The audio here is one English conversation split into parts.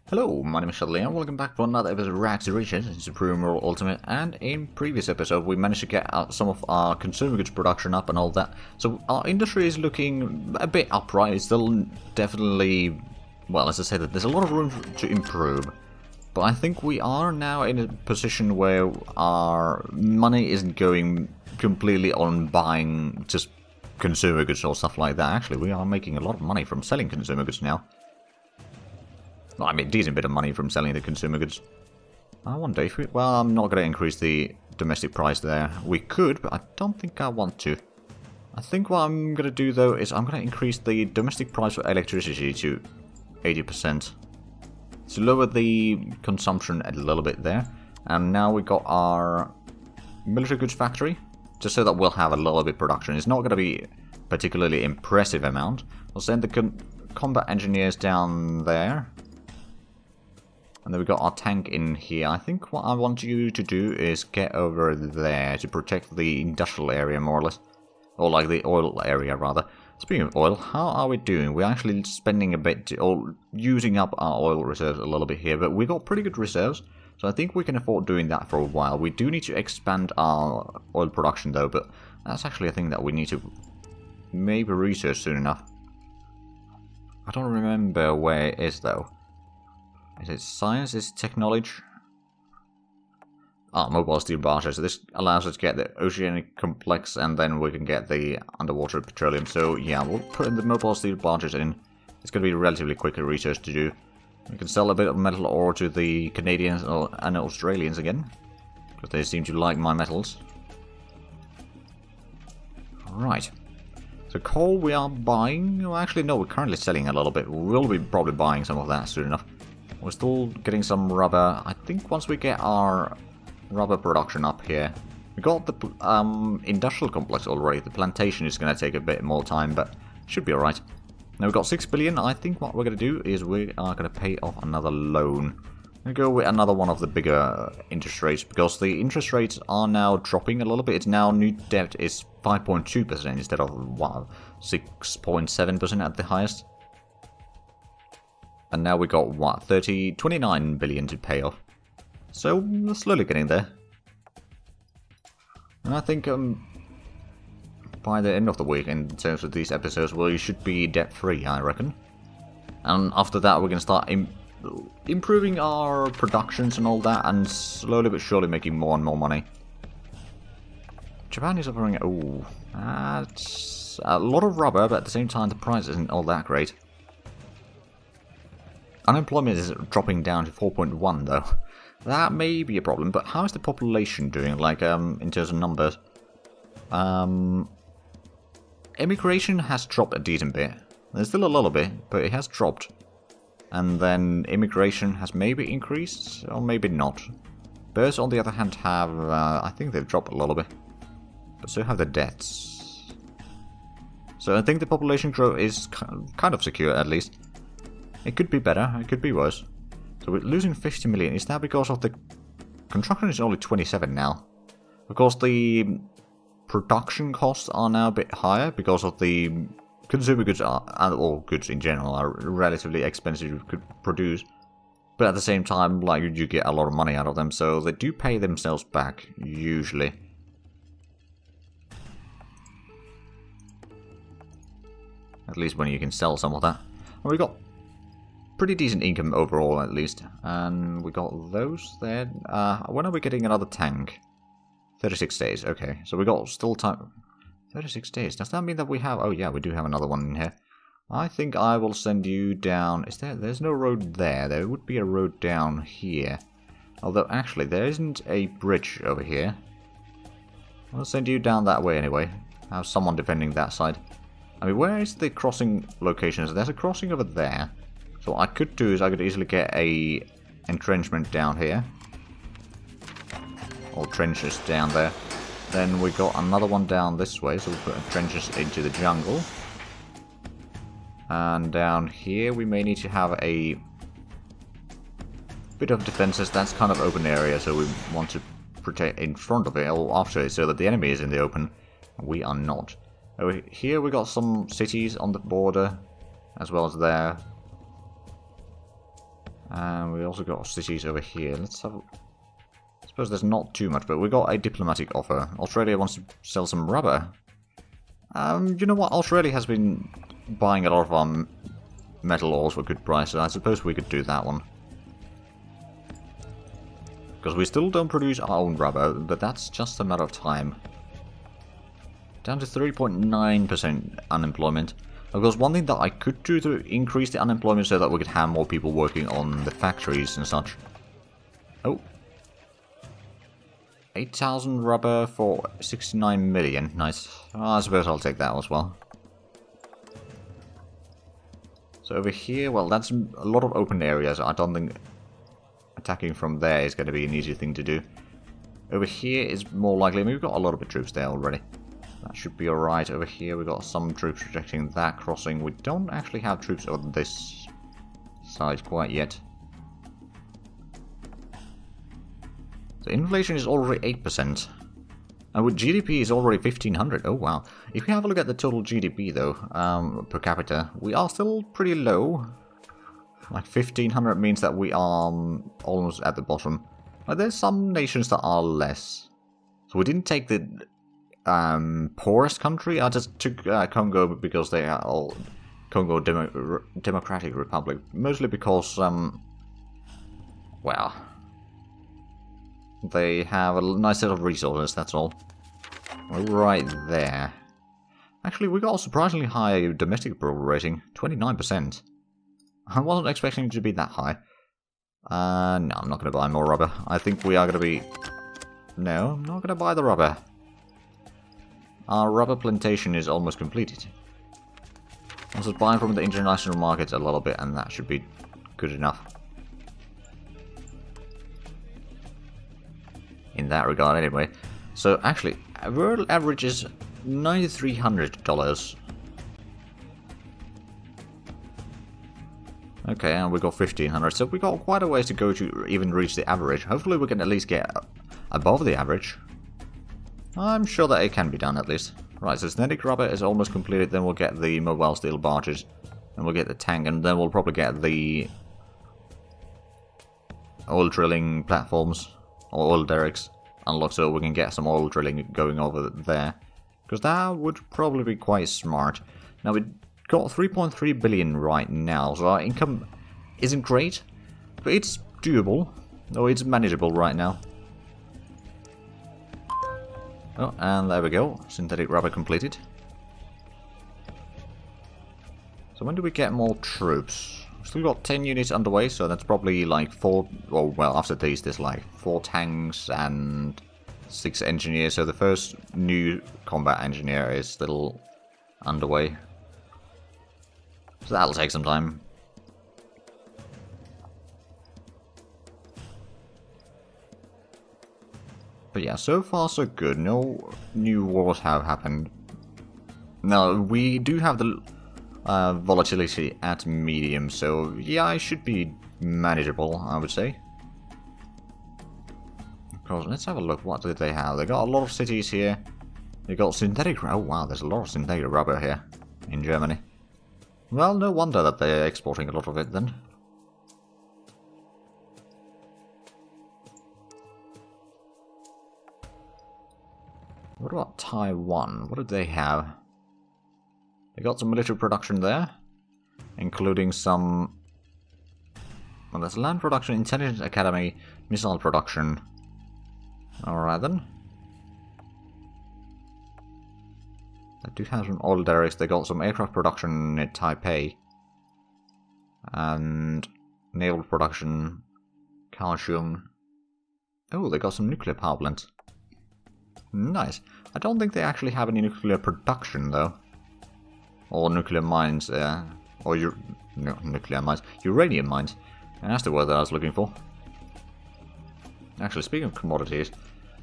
Hello, my name is Shadley and welcome back for another episode of richest in Supreme World Ultimate. And in previous episode we managed to get some of our consumer goods production up and all that. So our industry is looking a bit upright. It's still definitely, well, as I said, there's a lot of room to improve. But I think we are now in a position where our money isn't going completely on buying just consumer goods or stuff like that. Actually, we are making a lot of money from selling consumer goods now. Well, I mean, a decent bit of money from selling the consumer goods. I wonder if we... Well, I'm not going to increase the domestic price there. We could, but I don't think I want to. I think what I'm going to do, though, is I'm going to increase the domestic price for electricity to 80%. To lower the consumption a little bit there. And now we got our military goods factory. Just so that we'll have a little bit of production. It's not going to be particularly impressive amount. We'll send the combat engineers down there. And then we got our tank in here. I think what I want you to do is get over there to protect the industrial area, more or less. Or like the oil area, rather. Speaking of oil, how are we doing? We're actually spending a bit, or using up our oil reserves a little bit here. But we got pretty good reserves. So I think we can afford doing that for a while. We do need to expand our oil production, though. But that's actually a thing that we need to maybe research soon enough. I don't remember where it is, though. Is it science? Is it technology? Ah, mobile steel barges. So this allows us to get the oceanic complex, and then we can get the underwater petroleum. So yeah, we'll put in the mobile steel barges in. It's going to be relatively quick research to do. We can sell a bit of metal ore to the Canadians and Australians again, because they seem to like my metals. Right. So coal we are buying. Well, actually, no, we're currently selling a little bit. We'll be probably buying some of that soon enough. We're still getting some rubber. I think once we get our rubber production up here, we got the industrial complex already. The plantation is going to take a bit more time, but should be alright. Now we've got 6 billion. I think what we're going to do is we are going to pay off another loan. I'm going to go with another one of the bigger interest rates, because the interest rates are now dropping a little bit. It's now, new debt is 5.2% instead of 6.7% at the highest. And now we got, what, 29 billion to pay off. So, we're slowly getting there. And I think by the end of the week, in terms of these episodes, we should be debt-free, I reckon. And after that, we're going to start improving our productions and all that, and slowly but surely making more and more money. Japan is offering... Ooh, that's a lot of rubber, but at the same time, the price isn't all that great. Unemployment is dropping down to 4.1 though. That may be a problem, but how is the population doing, like, in terms of numbers? Immigration has dropped a decent bit. There's still a little bit, but it has dropped. And then immigration has maybe increased, or maybe not. Births, on the other hand, have, I think they've dropped a little bit. But so have the deaths. So I think the population growth is kind of secure, at least. It could be better, it could be worse. So we're losing 50 million. Is that because of the... Construction is only 27 now. Of course, the production costs are now a bit higher because of the consumer goods, and all goods in general, are relatively expensive to produce. But at the same time, like, you get a lot of money out of them, so they do pay themselves back, usually. At least when you can sell some of that. And we got pretty decent income overall, at least. And we got those there. When are we getting another tank? 36 days, okay. So we got still time. 36 days. Does that mean that we have... Oh yeah, we do have another one in here. I think I will send you down... There's no road there. There would be a road down here. Although, actually, there isn't a bridge over here. I'll send you down that way anyway. Have someone defending that side. I mean, where is the crossing locations? There's a crossing over there. So what I could do is I could easily get a entrenchment down here. Or trenches down there. Then we got another one down this way, so we'll put trenches into the jungle. And down here we may need to have a bit of defenses. That's kind of open area, so we want to protect in front of it or after it, so that the enemy is in the open. We are not. Over here we got some cities on the border, as well as there. And we also got cities over here. Let's have a... I suppose there's not too much, but we got a diplomatic offer. Australia wants to sell some rubber. You know what? Australia has been buying a lot of our metal ores for good prices. I suppose we could do that one. Because we still don't produce our own rubber, but that's just a matter of time. Down to 3.9% unemployment. Of course, one thing that I could do to increase the unemployment so that we could have more people working on the factories and such. Oh. 8,000 rubber for 69 million. Nice. I suppose I'll take that as well. So over here, well, that's a lot of open areas. I don't think attacking from there is going to be an easy thing to do. Over here is more likely. I mean, we've got a lot of the troops there already. That should be alright. Over here we've got some troops rejecting that crossing. We don't actually have troops on this side quite yet. The inflation is already 8%. And with GDP is already 1,500. Oh wow. If we have a look at the total GDP though, per capita, we are still pretty low. Like 1,500 means that we are almost at the bottom. But there's some nations that are less. So we didn't take the poorest country. I just took Congo because they are all Congo Democratic Republic. Mostly because, well, they have a nice set of resources, that's all. Right there. Actually, we got a surprisingly high domestic approval rating, 29%. I wasn't expecting it to be that high. No, I'm not going to buy more rubber. I think we are going to be... No, I'm not going to buy the rubber. Our rubber plantation is almost completed. I'll just buy from the international markets a little bit, and that should be good enough. In that regard, anyway. So, actually, world average is $9,300. Okay, and we got 1,500, so we got quite a ways to go to even reach the average. Hopefully we can at least get above the average. I'm sure that it can be done at least. Right, so synthetic rubber is almost completed, then we'll get the mobile steel barges, and we'll get the tank, and then we'll probably get the oil drilling platforms, or oil derricks, unlocked so we can get some oil drilling going over there. Because that would probably be quite smart. Now we got 3.3 billion right now, so our income isn't great, but it's doable, or it's manageable right now. Oh, and there we go, synthetic rubber completed. So when do we get more troops? Still got 10 units underway, so that's probably like 4, or well, after these there's like 4 tanks and 6 engineers, so the first new combat engineer is still underway. So that'll take some time. But yeah, so far so good. No new wars have happened. Now, we do have the volatility at medium, so yeah, it should be manageable, I would say. Of course, let's have a look. What did they have? They got a lot of cities here. They got synthetic... Oh wow, there's a lot of synthetic rubber here in Germany. Well, no wonder that they're exporting a lot of it then. What about Taiwan? What did they have? They got some military production there, including some... Well, there's land production, intelligence academy, missile production. Alright then. They do have some oil derricks. They got some aircraft production in Taipei. And naval production, Kaohsiung. Oh, they got some nuclear power plants. Nice. I don't think they actually have any nuclear production though. Or nuclear mines, or no, nuclear mines. Uranium mines. And that's the word that I was looking for. Actually, speaking of commodities,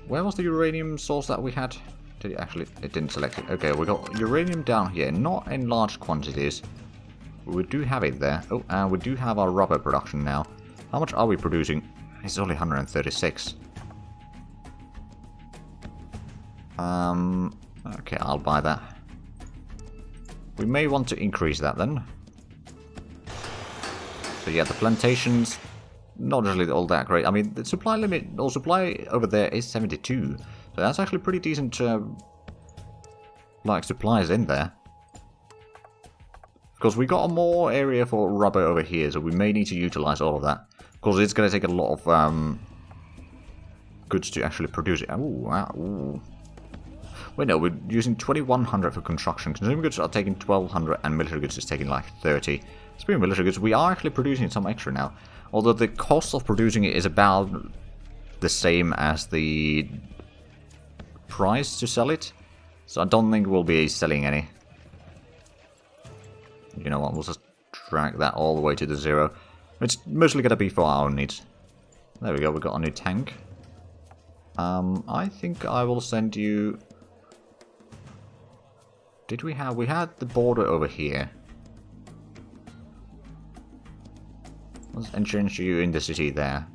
where was the uranium source that we had? Did it actually... It didn't select it. Okay, we got uranium down here, not in large quantities. We do have it there. Oh, and we do have our rubber production now. How much are we producing? It's only 136. Okay, I'll buy that. We may want to increase that then. So yeah, the plantations not really all that great. I mean, the supply limit, or supply over there is 72. So that's actually pretty decent, like, supplies in there. Because we got more area for rubber over here, so we may need to utilize all of that. Of course, it's going to take a lot of goods to actually produce it. Ooh. Wait, no, we're using 2100 for construction. Consumer goods are taking 1200, and military goods is taking like 30. Speaking of military goods, we are actually producing some extra now. Although the cost of producing it is about the same as the price to sell it. So I don't think we'll be selling any. You know what, we'll just drag that all the way to the 0. It's mostly going to be for our own needs. There we go, we got a new tank. I think I will send you... Did we have... We had the border over here. Let's entrench you in the city there.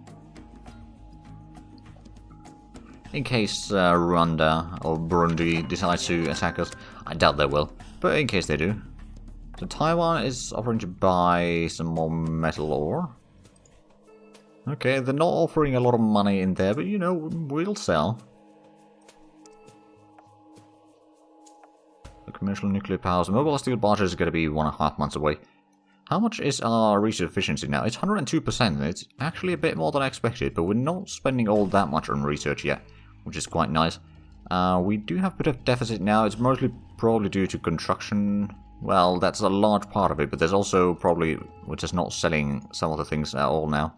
In case Rwanda or Burundi decides to attack us. I doubt they will, but in case they do. So Taiwan is offering to buy some more metal ore. Okay, they're not offering a lot of money in there, but you know, we'll sell. The commercial nuclear powers. Mobile steel barges is going to be 1.5 months away. How much is our research efficiency now? It's 102%. It's actually a bit more than I expected, but we're not spending all that much on research yet, which is quite nice. We do have a bit of deficit now. It's mostly probably due to construction. Well, that's a large part of it, but there's also probably we're just not selling some of the things at all now.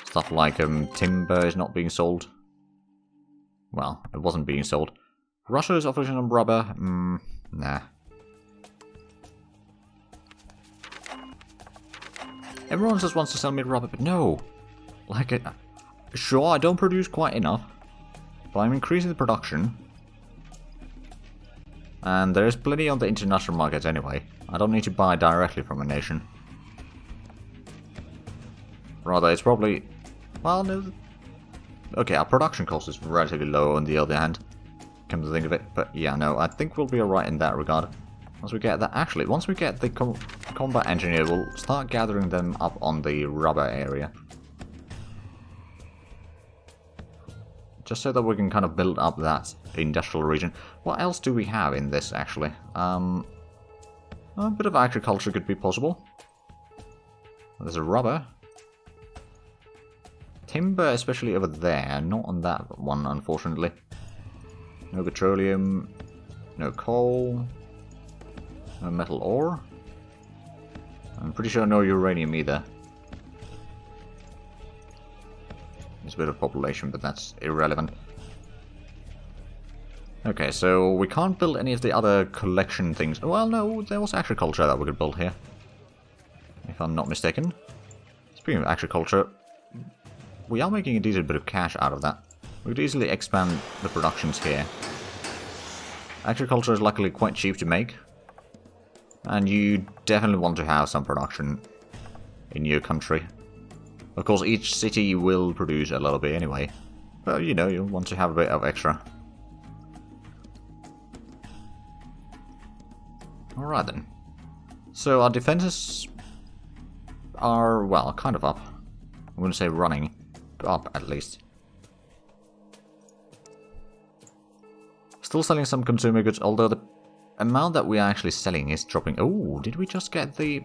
Stuff like timber is not being sold. Well, it wasn't being sold. Russia is offering on rubber. Nah. Everyone just wants to sell me rubber, but no. Like, sure, I don't produce quite enough, but I'm increasing the production. And there's plenty on the international markets anyway. I don't need to buy directly from a nation. Rather, it's probably... Well, no... Okay, our production cost is relatively low on the other hand. Come to think of it. But yeah, no, I think we'll be alright in that regard. Once we get that... Actually, once we get the combat engineer, we'll start gathering them up on the rubber area. Just so that we can kind of build up that industrial region. What else do we have in this, actually? A bit of agriculture could be possible. There's a rubber. Timber, especially over there. Not on that one, unfortunately. No petroleum. No coal. No metal ore. I'm pretty sure no uranium either. There's a bit of population, but that's irrelevant. Okay, so we can't build any of the other collection things. Well, no, there was agriculture that we could build here. If I'm not mistaken. Speaking of agriculture, we are making a decent bit of cash out of that. We could easily expand the productions here. Agriculture is luckily quite cheap to make. And you definitely want to have some production in your country. Of course, each city will produce a little bit anyway. But, you know, you want to have a bit of extra. Alright then. So our defenses are, well, kind of up. I wouldn't say running, but up at least. Still selling some consumer goods, although the amount that we are actually selling is dropping. Oh, did we just get the...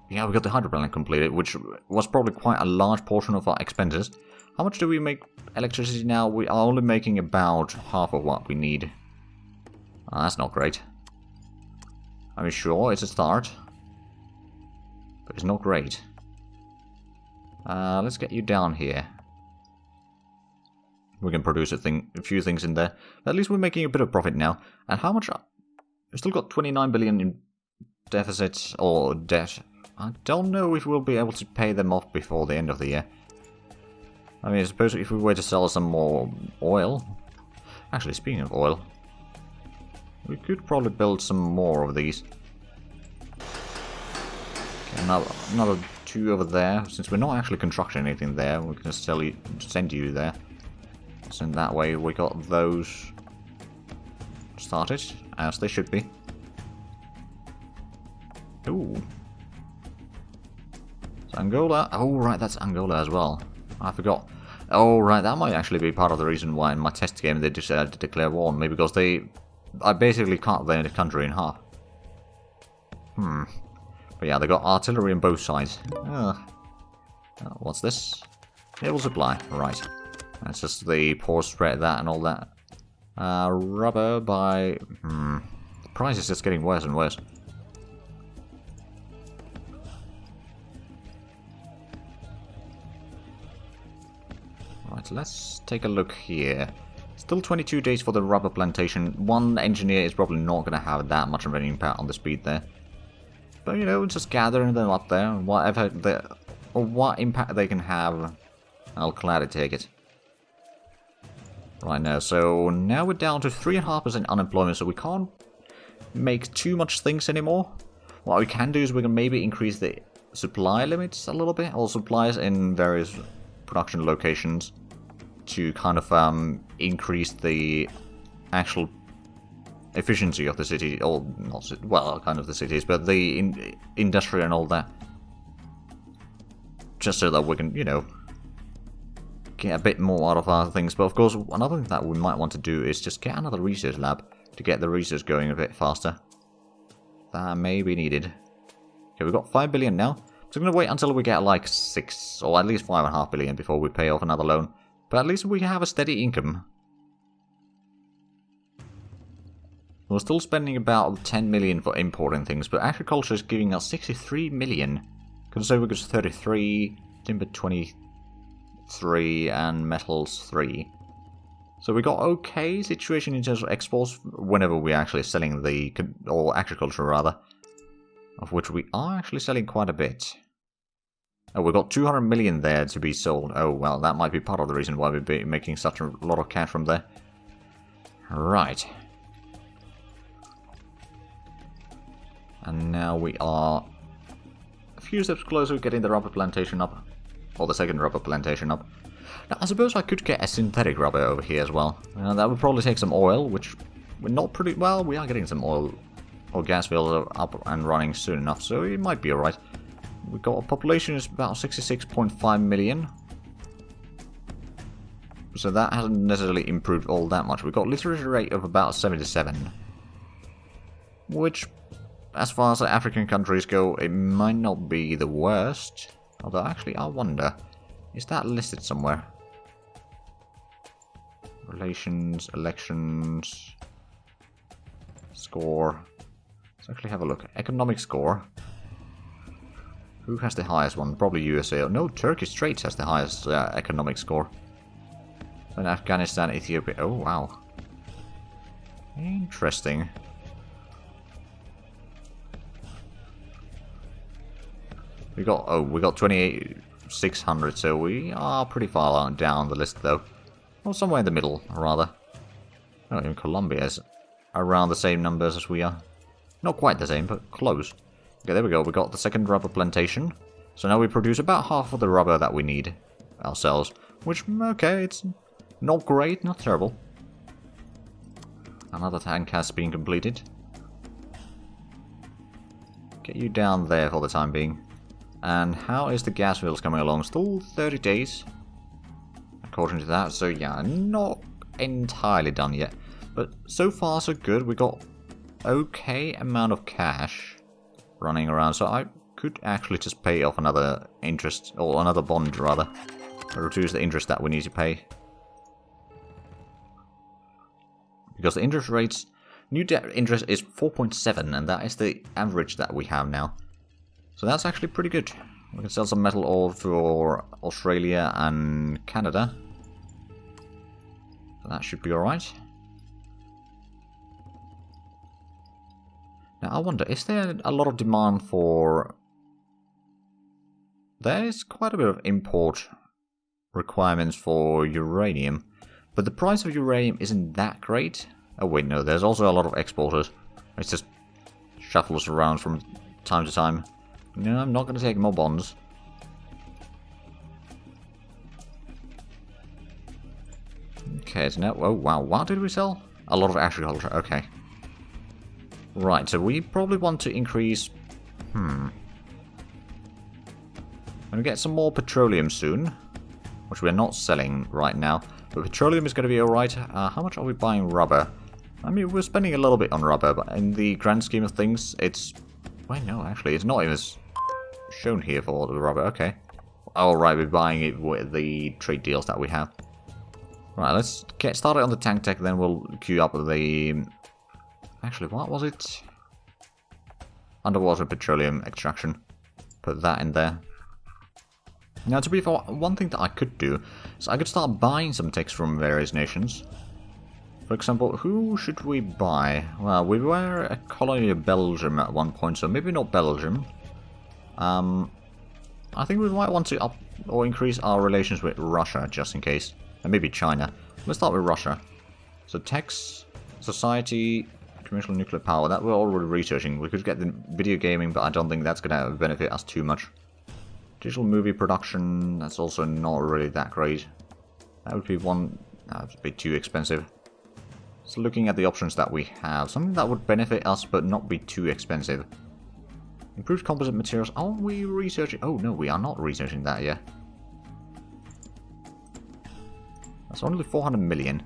Yeah, we got the hydro plant completed, which was probably quite a large portion of our expenses. How much do we make electricity now? We are only making about half of what we need. That's not great. I mean, sure, it's a start. But it's not great. Let's get you down here. We can produce a few things in there. At least we're making a bit of profit now. And how much... We've still got 29 billion in deficits or debt. I don't know if we'll be able to pay them off before the end of the year. I mean, I suppose if we were to sell some more oil... Actually, speaking of oil... We could probably build some more of these. Okay, another 2 over there. Since we're not actually constructing anything there, we can just send you there. So in that way, we got those started, as they should be. Ooh. It's Angola. Oh, right, that's Angola as well. I forgot. Oh, right, that might actually be part of the reason why in my test game they decided to declare war on me, because I basically cut their country in half. But yeah, they got artillery on both sides. What's this? Naval supply. Right. That's just the poor spread, that and all that. Rubber by... The price is just getting worse and worse. Right, let's take a look here. Still 22 days for the rubber plantation. One engineer is probably not going to have that much of an impact on the speed there. But, you know, just gathering them up there, what impact they can have, I'll gladly take it. Right now, so now we're down to 3.5% unemployment, so we can't make too much things anymore. What we can do is we can maybe increase the supply limits a little bit, or supplies in various production locations, to kind of increase the actual efficiency of the city, or not, well, kind of the cities, but the industry and all that. Just so that we can, you know, get a bit more out of our things. But of course, another thing that we might want to do is just get another research lab to get the research going a bit faster. That may be needed. Okay, we've got 5 billion now. So I'm going to wait until we get like 6 or at least 5.5 billion before we pay off another loan. But at least we have a steady income. We're still spending about 10 million for importing things, but agriculture is giving us 63 million. Consumer goods 33, timber 23, and metals 3. So we got okay situation in terms of exports whenever we're actually selling the, or agriculture rather, of which we are actually selling quite a bit. Oh, we've got 200 million there to be sold. Oh, well, that might be part of the reason why we're making such a lot of cash from there. Right. And now we are a few steps closer to getting the rubber plantation up. Or the second rubber plantation up. Now, I suppose I could get a synthetic rubber over here as well. That would probably take some oil, which we're not pretty... Well, we are getting some oil or gas fields up and running soon enough, so it might be alright. We've got a population is about 66.5 million. So that hasn't necessarily improved all that much. We've got literacy rate of about 77. Which, as far as the African countries go, it might not be the worst. Although, actually, I wonder, is that listed somewhere? Relations, elections, score. Let's actually have a look. Economic score. Who has the highest one? Probably USA. No, Turkish Straits has the highest economic score. And Afghanistan, Ethiopia. Oh, wow. Interesting. We got 28,600, so we are pretty far down the list though. Or somewhere in the middle, rather. Oh, even Colombia is around the same numbers as we are. Not quite the same, but close. Okay, there we go. We got the second rubber plantation. So now we produce about half of the rubber that we need ourselves. Which, okay, it's not great, not terrible. Another tank has been completed. Get you down there for the time being. And how is the gas fields coming along? Still 30 days, according to that. So yeah, not entirely done yet. But so far so good. We got okay amount of cash running around. So I could actually just pay off another interest, or another bond rather. Reduce the interest that we need to pay. Because the interest rates, new debt interest is 4.7, and that is the average that we have now. So that's actually pretty good. We can sell some metal ore for Australia and Canada. So that should be alright. Now I wonder, is there a lot of demand for... There is quite a bit of import requirements for uranium. But the price of uranium isn't that great. Oh wait, no, there's also a lot of exporters. It just shuffles around from time to time. No, I'm not going to take more bonds. Okay, so now... Oh, wow. What did we sell? A lot of agriculture. Okay. Right, so we probably want to increase... Gonna get some more petroleum soon, which we're not selling right now. But petroleum is gonna be alright. How much are we buying rubber? I mean, we're spending a little bit on rubber, but in the grand scheme of things, it's... Well, no, actually, it's not even shown here for the rubber. Okay. Alright, we're buying it with the trade deals that we have. Right, let's get started on the tank tech, then we'll queue up the... Actually, what was it? Underwater petroleum extraction. Put that in there. Now, to be fair, one thing that I could do is I could start buying some techs from various nations. For example, who should we buy? Well, we were a colony of Belgium at one point, so maybe not Belgium. I think we might want to up or increase our relations with Russia, just in case. And maybe China. Let's start with Russia. So techs, society, commercial nuclear power, that we're already researching. We could get the video gaming, but I don't think that's going to benefit us too much. Digital movie production, that's also not really that great. That would be one... that would be too expensive. So looking at the options that we have, something that would benefit us but not be too expensive. Improved composite materials, are we researching? Oh no, we are not researching that yet. That's only 400 million.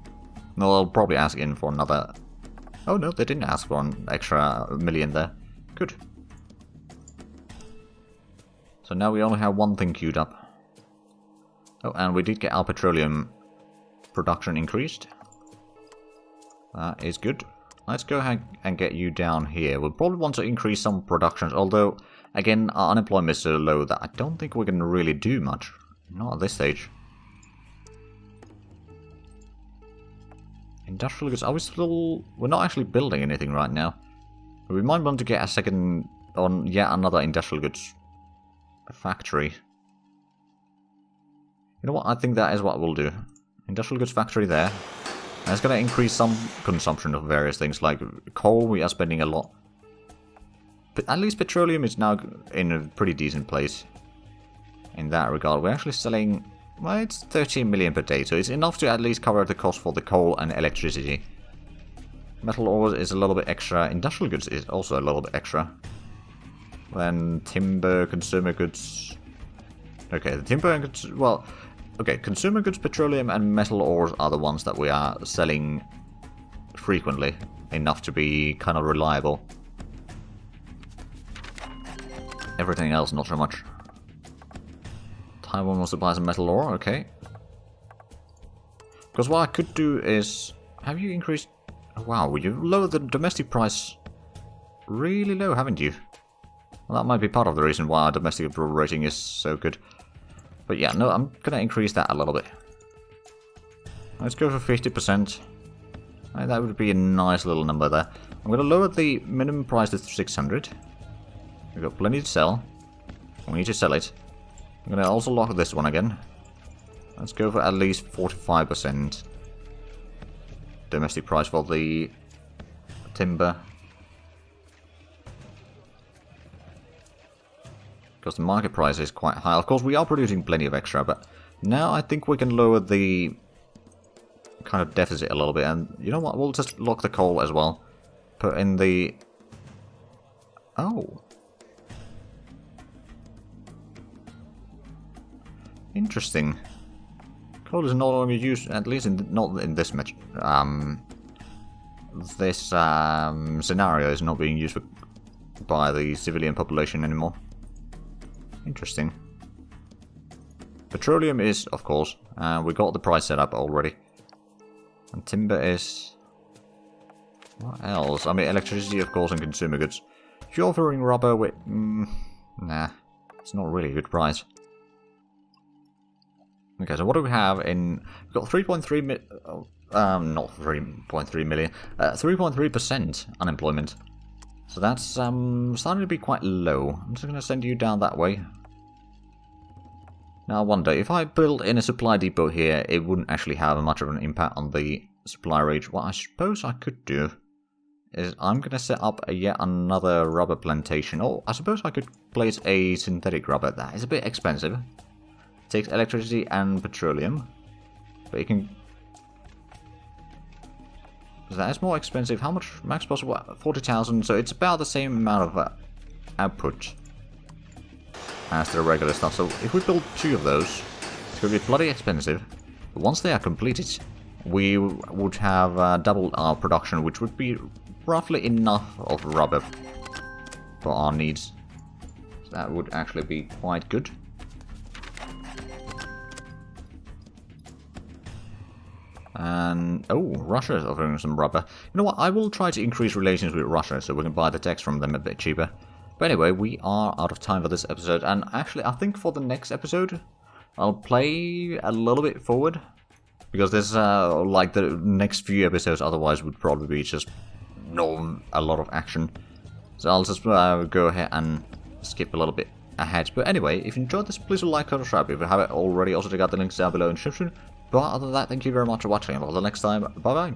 No, they'll probably ask in for another... Oh no, they didn't ask for an extra million there. Good. So now we only have one thing queued up. Oh, and we did get our petroleum production increased. That is good. Let's go ahead and get you down here. We'll probably want to increase some productions, although, again, our unemployment is so low that I don't think we're going to really do much. Not at this stage. Industrial goods, are we still... We're not actually building anything right now. We might want to get a second, on yet another industrial goods factory. You know what, I think that is what we'll do. Industrial goods factory there. And it's going to increase some consumption of various things, like coal we are spending a lot. But at least petroleum is now in a pretty decent place. In that regard, we're actually selling... Well, it's 13 million per day, so it's enough to at least cover the cost for the coal and electricity. Metal ores is a little bit extra. Industrial goods is also a little bit extra. Then timber, consumer goods... Okay, the timber and... Well, okay, consumer goods, petroleum and metal ores are the ones that we are selling frequently. Enough to be kind of reliable. Everything else, not so much. Taiwan wants to buy some metal ore, okay. Because what I could do is... Have you increased... Oh, wow, you've lowered the domestic price really low, haven't you? Well, that might be part of the reason why our domestic approval rating is so good. But yeah, no, I'm going to increase that a little bit. Let's go for 50%. That would be a nice little number there. I'm going to lower the minimum price to 600. We've got plenty to sell. We need to sell it. I'm going to also lock this one again. Let's go for at least 45% domestic price for the timber. Because the market price is quite high. Of course, we are producing plenty of extra, but now I think we can lower the kind of deficit a little bit. And you know what? We'll just lock the coal as well. Put in the... Oh. Interesting. Coal is no longer used, at least not in this much. This scenario is not being used by the civilian population anymore. Interesting. Petroleum is, of course. We got the price set up already. And timber is... What else? I mean, electricity, of course, and consumer goods. If you're offering rubber with... nah. It's not really a good price. Okay, so what do we have in... We've got 3.3 million... not 3.3 million. 3.3% unemployment. So that's starting to be quite low. I'm just going to send you down that way. Now I wonder, if I build in a supply depot here, it wouldn't actually have much of an impact on the supply rate. What I suppose I could do is I'm going to set up yet another rubber plantation. Oh, I suppose I could place a synthetic rubber. That is a bit expensive. It takes electricity and petroleum. But you can... That is more expensive. How much max possible? 40,000. So it's about the same amount of output. as the regular stuff. So if we build 2 of those, it's going to be bloody expensive. But once they are completed, we would have doubled our production, which would be roughly enough of rubber for our needs. So that would actually be quite good. And, oh, Russia is offering some rubber. You know what, I will try to increase relations with Russia so we can buy the text from them a bit cheaper. But anyway, we are out of time for this episode, and actually I think for the next episode, I'll play a little bit forward. Because there's, like, the next few episodes otherwise would probably be just a lot of action. So I'll just go ahead and skip a little bit ahead. But anyway, if you enjoyed this, please like and subscribe if you haven't already. Also check out the links down below in the description. But other than that, thank you very much for watching, and until next time, bye bye.